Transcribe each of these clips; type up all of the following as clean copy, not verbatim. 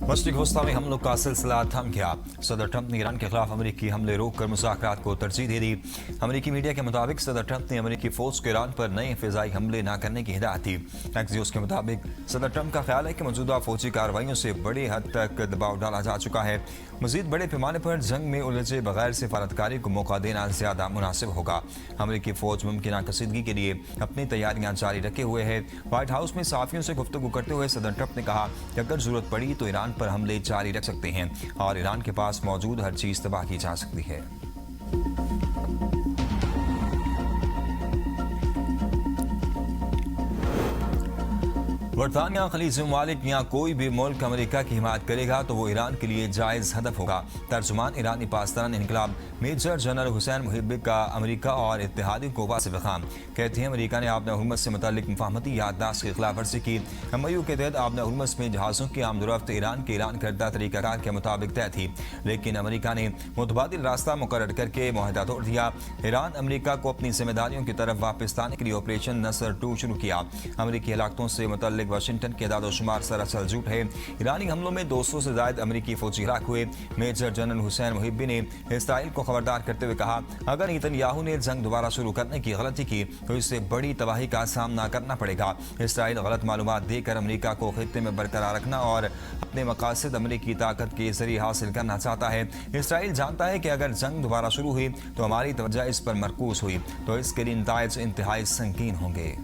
मशरिक़ वस्ता में हमलों का सिलसिला थम गया। सदर ट्रंप ने ईरान के खिलाफ अमरीकी हमले रोककर मुज़ाकरात को तरजीह दे दी। अमरीकी मीडिया के मुताबिक सदर ट्रंप ने अमरीकी फौज को ईरान पर नए फ़िज़ाई हमले न करने की हिदायत दी। एक्सियोस के मुताबिक सदर ट्रंप का ख्याल है कि मौजूदा फौजी कार्रवाइयों से बड़ी हद तक दबाव डाला जा चुका है। मजीद बड़े पैमाने पर जंग में उलझे बगैर सिफारतकारी को मौका देना ज़्यादा मुनासिब होगा। अमरीकी फौज मुमकिन कसीदगी के लिए अपनी तैयारियां जारी रखे हुए है। व्हाइट हाउस में सहाफ़ियों से गुफ्तगू करते हुए सदर ट्रंप ने कहा कि अगर जरूरत पड़ी तो ईरान पर हमले जारी रख सकते हैं और ईरान के पास मौजूद हर चीज तबाह की जा सकती है। बरतानिया खलीजी ममालिक या कोई भी मुल्क अमेरिका की हिमायत करेगा तो वो ईरान के लिए जायज़ हदफ होगा। तर्जुमान ईरानी पासदारान इनकलाब मेजर जनरल हुसैन मुहिब्बी का अमेरिका और इत्तेहादियों को वासिफ ख़ाम कहते हैं अमेरिका ने आपना हुर्मस से मुताल्लिक मुफाहमती याददाश्त की खिलाफ वर्जी की। MOU के तहत आपना हुर्मस में जहाज़ों की आमदोरफ्त ईरान के ऐलान करदा तरीक़ाकार के मुताबिक तय थी, लेकिन अमेरिका ने मुतबादिल रास्ता मुकर्रर करके मुआहदा तोड़ दिया। ईरान अमेरिका को अपनी जिम्मेदारियों की तरफ वापस लाने के लिए ऑपरेशन नसर 2 शुरू किया। अमेरिकी हलाकतों से मुतल्लिक वाशिंगटन के दादोशुमार सरासर झूठ है। ईरानी हमलों में 200 से ज्यादा अमेरिकी फौजी हलाक हुए। मेजर जनरल हुसैन मुहिब्बी ने इसराइल को खबरदार करते हुए कहा अगर नेतन्याहू ने जंग दोबारा शुरू करने की गलती की तो इससे बड़ी तबाही का सामना करना पड़ेगा। इसराइल गलत मालूमात देकर अमेरिका को खित्ते में बरकरार रखना और अपने मकासद अमेरिकी ताकत के जरिए हासिल करना चाहता है। इसराइल जानता है कि अगर जंग दोबारा शुरू हुई तो हमारी तवज्जो इस पर मरकूज हुई तो इसके लिए नताइज इंतहाई संगीन होंगे।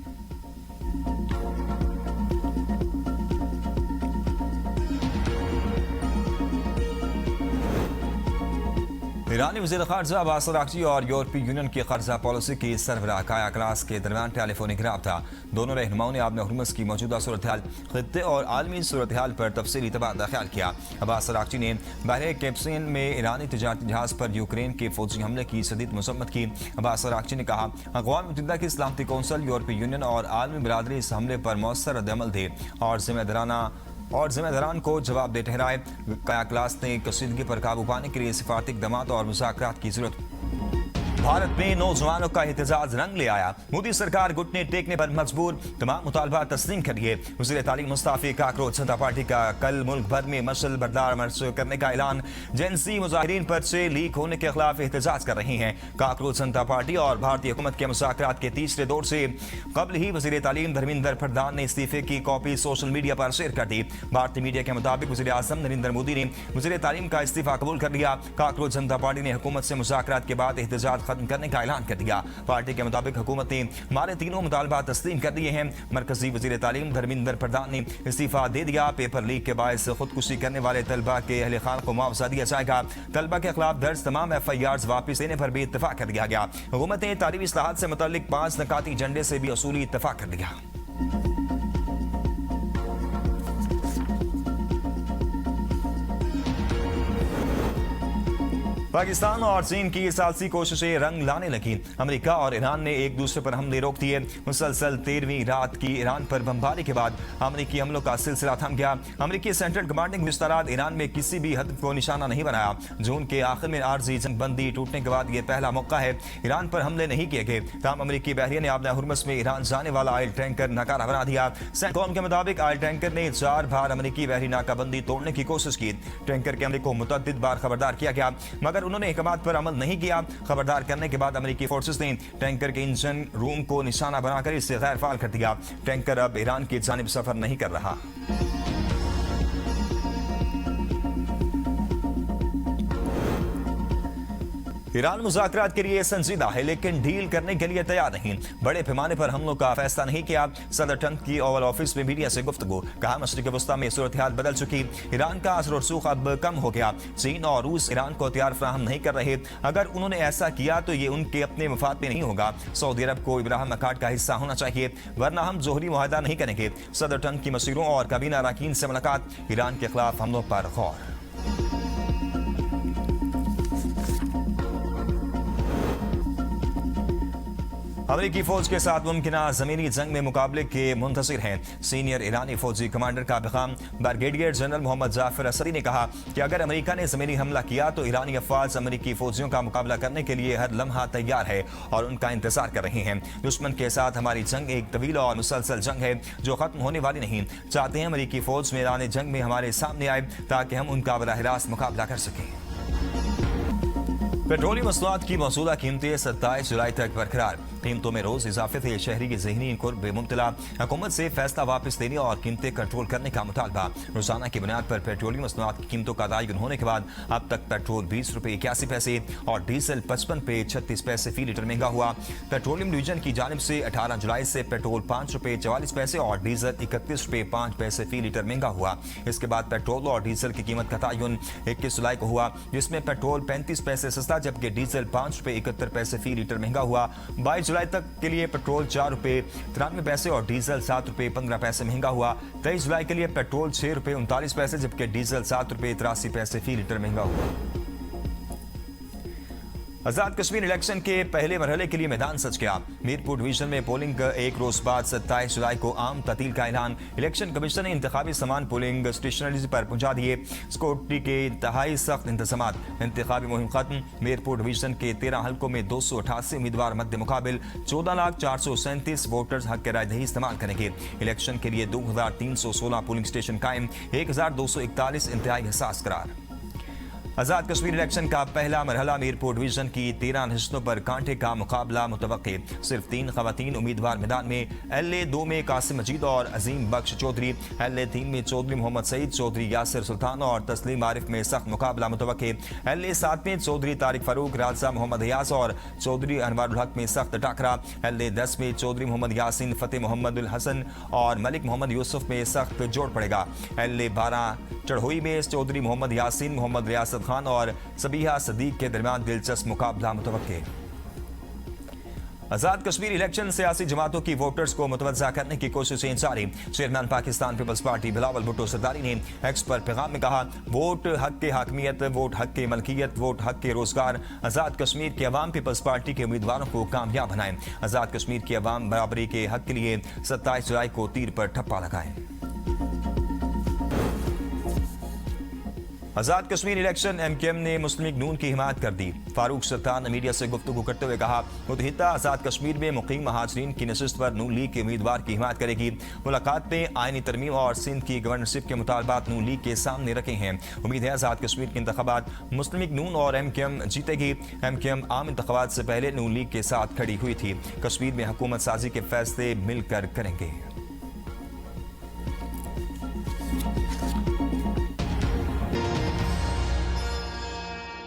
ईरानी वज़ीर ख़ारजा अब्बास अराग़ची और यूरोपीय यूनियन की कर्जा पॉलिसी की सरबराह काया क्लास के दरमियान टेलीफोनिक रब्ता। दोनों रहनुमाओं ने आपने हुर्मस की मौजूदा सूरत हाल, खित्ते और आलमी सूरत हाल पर तफसीली तबादला ख्याल किया। अब्बास अराग़ची ने बहरे कैप्सियन में ईरानी तजारती जहाज़ पर यूक्रेन के फौजी हमले की शदीद मसम्मत की। अब्बास अराग़ची ने कहा अक़वाम मुत्तहिदा की सलामती कौंसिल, यूरोपीय यूनियन और आलमी बिरादरी इस हमले पर मौसर रद्द-ए-अमल दे और जिम्मेदारान को जवाब दे ठहराए। काया क्लास ने कशीदगी पर काबू पाने के लिए सिफारती इक़दामात और मुज़ाकरात की जरूरत। भारत में नौजवानों का एहतजाज रंग ले आया। मोदी सरकार घुटने टेकने पर मजबूर, तमाम मुतालबा तस्लीम कर लिए। वज़ीर तालीम मुस्ताफ़ी काकरोच जनता पार्टी का कल मुल्क भर में मशल बरदार मार्च करने का ऐलान। जेएनसी मुजाहिरीन पर्चे लीक होने के खिलाफ एहतजाज कर रही हैं। काकरोच जनता पार्टी और भारतीय हुकूमत के मुज़ाकरात के तीसरे दौर से कबल ही वज़ीर तालीम धर्मेंद्र प्रधान ने इस्तीफे की कॉपी सोशल मीडिया पर शेयर कर दी। भारतीय मीडिया के मुताबिक वज़ीर आज़म नरेंद्र मोदी ने वज़ीर तालीम का इस्तीफा कबूल कर लिया। काकरोच जनता पार्टी ने हुकूमत से मुज़ाकरात के बाद एहतजाज करने का ऐलान कर दिया। पार्टी के मुताबिक हुकूमत ने हमारे तीनों मुतालबा तस्लीम कर दिए हैं। मरकजी वज़ीर तालीम धर्मेंद्र प्रधान ने इस्तीफा दे दिया। पेपर लीक के बायस खुदकुशी करने वाले तलबा के अहले खान को मुआवजा दिया जाएगा। तलबा के खिलाफ दर्ज तमाम FIRs वापस लेने पर भी इत्तफाक कर दिया गया। हुकूमत ने तालीमी इस्लाहात से मुतल्लिक 5 नकाती एजेंडे से भी असूली इत्तफाक कर दिया। पाकिस्तान और चीन की सालसी कोशिशें रंग लाने लगी। अमेरिका और ईरान ने एक दूसरे पर हमले रोक दिए। मुसलसल 13वीं रात की ईरान पर बमबारी के बाद अमेरिकी हमलों का सिलसिला थम गया। अमेरिकी सेंट्रल कमांडिंग विस्तारात ईरान में किसी भी हद को निशाना नहीं बनाया। जून के आखिर में आर्जी जंगबंदी टूटने के बाद यह पहला मौका है। ईरान पर हमले नहीं किए गए। तमाम अमेरिकी बहरिया ने आपना हुर्मस में ईरान जाने वाला ऑयल टैंकर नकारा बना दिया। सेंटकॉम के मुताबिक ऑयल टैंकर ने 4 बार अमेरिकी बहरी नाकाबंदी तोड़ने की कोशिश की। टैंकर के हमले को मुतअद्दिद बार खबरदार किया गया मगर उन्होंने अहकामात पर अमल नहीं किया। खबरदार करने के बाद अमेरिकी फोर्सेस ने टैंकर के इंजन रूम को निशाना बनाकर इसे गैर फाल कर दिया। टैंकर अब ईरान की जानिब सफर नहीं कर रहा। ईरान मुज़ाकरात के लिए संजीदा है लेकिन डील करने के लिए तैयार नहीं। बड़े पैमाने पर हमलों का फैसला नहीं किया। सदर ट्रंप की ओवल ऑफिस में मीडिया से गुफ्तगू, कहा मशरिक़ वस्ता में सूरत हाल बदल चुकी। ईरान का असर और रसूख अब कम हो गया। चीन और रूस ईरान को हथियार फराहम नहीं कर रहे। अगर उन्होंने ऐसा किया तो ये उनके अपने मफाद में नहीं होगा। सऊदी अरब को इब्राहिम अकार्ड का हिस्सा होना चाहिए वरना हम जोहरी मुआहदा नहीं करेंगे। सदर ट्रंप की मसीरों और काबीना अरकान से मुलाकात, ईरान के खिलाफ हमलों पर गौर। अमेरिकी फौज के साथ मुमकिन जमीनी जंग में मुकाबले के मुंतजिर हैं। सीनियर ईरानी फौजी कमांडर का पैगाम। ब्रिगेडियर जनरल मोहम्मद जाफर असरी ने कहा कि अगर अमेरिका ने जमीनी हमला किया तो ईरानी अफवाज अमेरिकी फौजियों का मुकाबला करने के लिए हर लम्हा तैयार है और उनका इंतजार कर रहे हैं। दुश्मन के साथ हमारी जंग एक तवील और मुसलसल जंग है जो खत्म होने वाली नहीं। चाहते हैं अमेरिकी फौज मैदान जंग में हमारे सामने आए ताकि हम उनका बराह रास्त मुकाबला कर सकें। पेट्रोलियम मसनूआत की मौजूदा कीमतें 27 जुलाई तक बरकरार। कीमतों में रोज इजाफे से शहरी की ज़हनी कुर्ब में मुब्तला। हुकूमत से फैसला वापस लेने और कीमतें कंट्रोल करने का मुतालबा। रोजाना की बुनियाद पर पेट्रोलियम मसनूआत की कीमतों का तयन होने के बाद अब तक पेट्रोल 20 रुपये 81 पैसे और डीजल 55 रुपये 36 पैसे फी लीटर महंगा हुआ। पेट्रोलियम डिवीजन की जानिब से 18 जुलाई से पेट्रोल 5 रुपये 44 पैसे और डीजल 31 रुपये 5 पैसे फी लीटर महंगा हुआ। इसके बाद पेट्रोल और डीजल की कीमत का तयन 21 जुलाई को हुआ, जिसमें पेट्रोल 35 पैसे सस्ता जबकि डीजल 5 रुपये 71 पैसे फी लीटर महंगा हुआ। 22 जुलाई तक के लिए पेट्रोल 4 रुपये 93 पैसे और डीजल 7 रुपये 15 पैसे महंगा हुआ। 23 जुलाई के लिए पेट्रोल 6 रुपये 39 पैसे जबकि डीजल 7 रुपये 83 पैसे फी लीटर महंगा हुआ। आजाद कश्मीर इलेक्शन के पहले मरहले के लिए मैदान सज गया। मीरपुर डिवीजन में पोलिंग एक रोज बाद 27 जुलाई को आम ततील का ऐलान। इलेक्शन कमीशन ने इंतखाबी सामान पोलिंग स्टेशनरीज पर पहुंचा दिए। सिक्योरिटी के इंतहाई सख्त इंतजामात। इंतखाबी मुहिम खत्म। मीरपुर डिवीजन के 13 हल्कों में 288 उम्मीदवार मध्य मुकाबिल। 14,437 वोटर्स हक के रायदही इस्तेमाल करेंगे। इलेक्शन के लिए 2,316 पोलिंग स्टेशन कायम। 1,241 इंतहाई हसास करार। आजाद कश्मीर इलेक्शन का पहला मरहला मीरपुर डिवीजन की 13 नशिस्तों पर कांटे का मुकाबला मुतवक्के। सिर्फ 3 खवातीन उम्मीदवार मैदान में। LA-2 में कासिम मजीद और अजीम बख्श चौधरी। LA-3 में चौधरी मोहम्मद सईद, चौधरी यासिर सुल्तान और तस्लीम आरिफ में सख्त मुकाबला मुतवक्के। LA-7 में चौधरी तारिक फारूक, राजा मोहम्मद यास और चौधरी अनवारुल हक में सख्त टाकरा। LA-10 में चौधरी मोहम्मद यासीन, फतेह मोहम्मद उल हसन और मलिक मोहम्मद यूसुफ में सख्त जोड़ पड़ेगा। LA-12 चढ़ोई में चौधरी मोहम्मद यासीन, मोहम्मद रियासत खान और सबीहा सदीक के दरमियान दिलचस्प मुकाबला मुतवक्के। आजाद कश्मीर इलेक्शन सियासी जमातों की वोटर्स को मुतवज्जा करने की कोशिशें जारी। Chairman Pakistan peoples party Bilawal Bhutto Zardari ने एक्स पर पैगाम में कहा, वोट हक के हाकमियत, वोट हक के मलकियत, वोट हक के रोजगार। आजाद कश्मीर के अवाम पीपल्स पार्टी के उम्मीदवारों को कामयाब बनाएं। आजाद कश्मीर की अवाम बराबरी के हक के लिए 27 जुलाई को तीर पर ठप्पा लगाएं। आजाद कश्मीर इलेक्शन MKM ने मुस्लिम लीग नून की हिमायत कर दी। फारूक सुल्तान ने मीडिया से गुफ्तगू करते हुए कहा, मुतहिदा आजाद कश्मीर में मुकीम महाजरीन की नशिस्त पर नून लीग के उम्मीदवार की हिमायत करेगी। मुलाकात में आईनी तरमीम और सिंध की गवर्नरशिप के मुतालबात नून लीग के सामने रखे हैं। उम्मीद है आजाद कश्मीर के इंतखाबात मुस्लिम लीग नून और MKM जीतेगी। MKM आम इंतखाबात से पहले नून लीग के साथ खड़ी हुई थी। कश्मीर में हुकूमत साजी के फैसले मिलकर करेंगे।